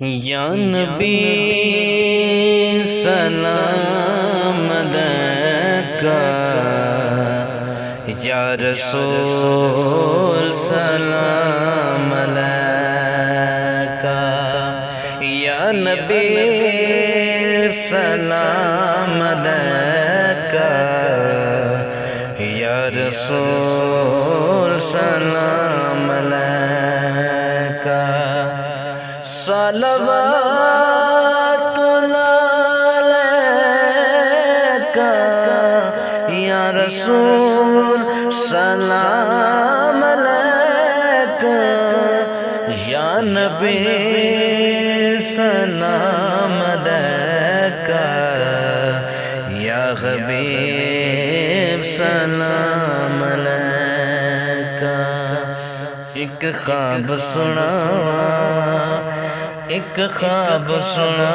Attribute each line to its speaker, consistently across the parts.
Speaker 1: یا نبی سلام علیکہ، یا رسول سلام علیکہ، یا نبی سلام علیکہ، یا رسول سلام علیکہ، صلوات اللہ علیکہ، یا رسول سلام علیکہ، یا نبی سلام علیکہ، یا حبیب سلام علیکہ۔ ایک خواب سنا، ایک خواب سنا،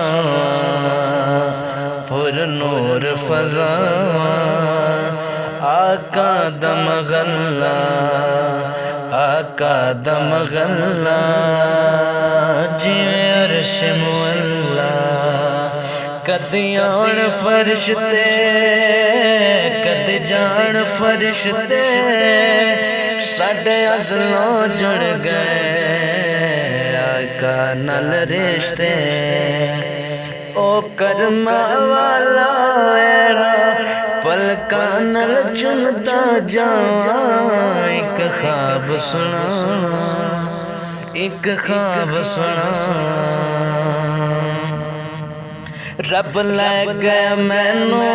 Speaker 1: پر نور فضا، آقا دم غلہ، آقا دم غلہ، جیویں عرش مولا، کدی آن فرشتے، کدی جان فرشتے، ساڈے ازلوں جڑ گئے آقا نال رشتے، او کرم والا ایڑا پلکاں نال چنتا جاواں۔ ایک خواب سنا، ایک خواب سنا، رب لے گیا مینوں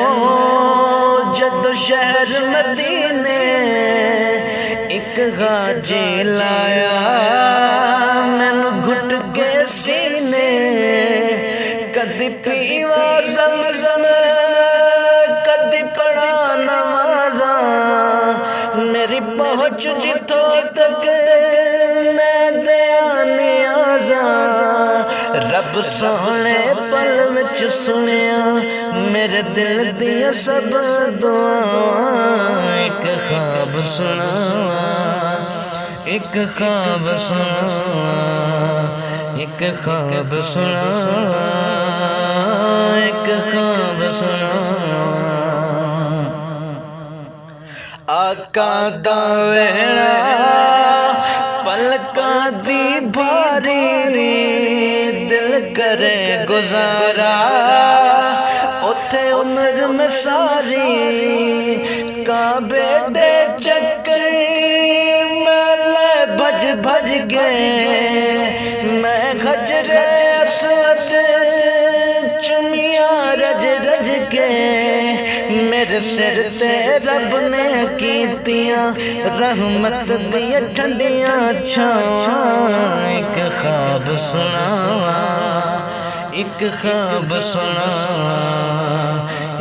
Speaker 1: جدو شہر مدینے، ایک غاجی لایا مینوں گھٹ کے سینے، کدی پیوا زمزم کدی پڑھا نمازاں، میری پہنچ جتھوں تک میں دیاں نیازاں، رب سونے پل وچ سنیا میرے دل دیاں سب دعائیں۔ ایک خواب سنا، ایک خواب سنا، ایک خواب سنا، ایک خواب سنا، آقا دا ویڑا پلکاں دی بھاری، دل کرے گزارا اوتھے عمر میں ساری، کعبے دے چکر میں لے بھج بھج گئے، میں حجر اسود چمیاں رج رج کے، میرے سر تے رب نے کیتیاں رحمت دیا ٹھنڈیاں چھاواں۔ ایک خواب سنا، ایک خواب سنا،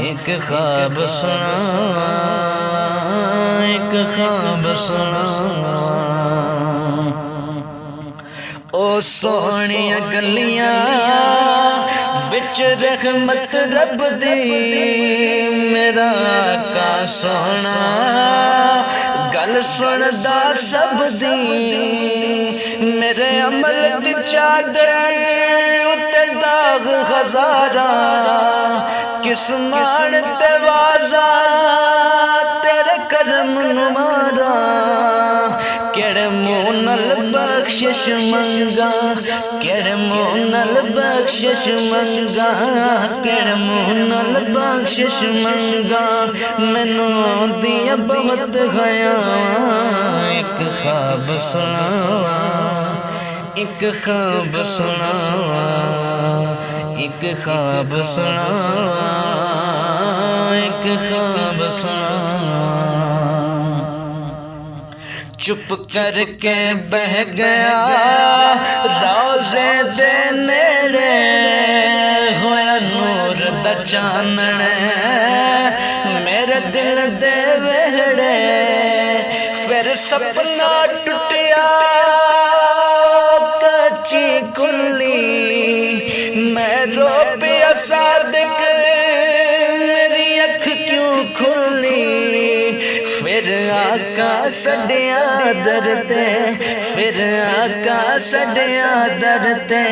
Speaker 1: ایک خواب سنا، ایک خواب سنا، او سونیاں گلیاں وچ رحمت رب دی، میرا آقا سونا گل سندا سب دی، میرے عمل دی چادر اُتے داغ ہزاراں، کس مان تے وازاں تیرے کرم نماراں، کیڑے منہ نال بخشش منگا، کیڑے منہ نال بخشش منگا، کیڑے منہ نال بخشش منگا، مینوں آندیاں بہت حیاں۔ ایک خواب سنا، ایک خواب سنا، ایک خواب سنا، ایک خواب سنا، چپ کر کے بہ گیا روضے دے نیڑے، ہویا نور دا چانن میرے دل دے ویڑے، پھر سپنا ٹوٹیا کچی کلی، میں رو پیا صادق میری اکھ کیوں کھلی، پھر آقا سڈیا در تے پھر آقا سڈیا در تے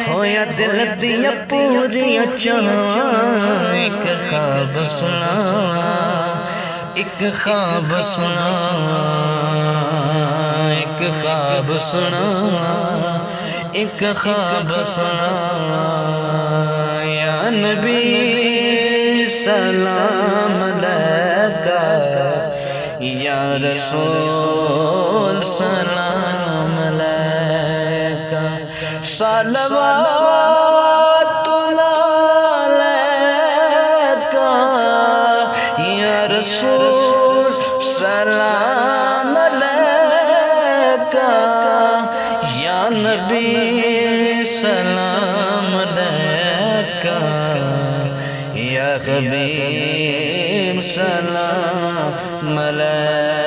Speaker 1: ہویا دل دیا پوریا چاہاں ایک خواب سنا ایک خواب سنا ایک خواب سنا ایک خواب سنا یا نبی سلام علیکہ یا رسول سلام علیکہ صلوات اللہ علیکہ یا رسول سلام علیکہ یا نبی سلام علیکہ یا حبیب سلام علیکہ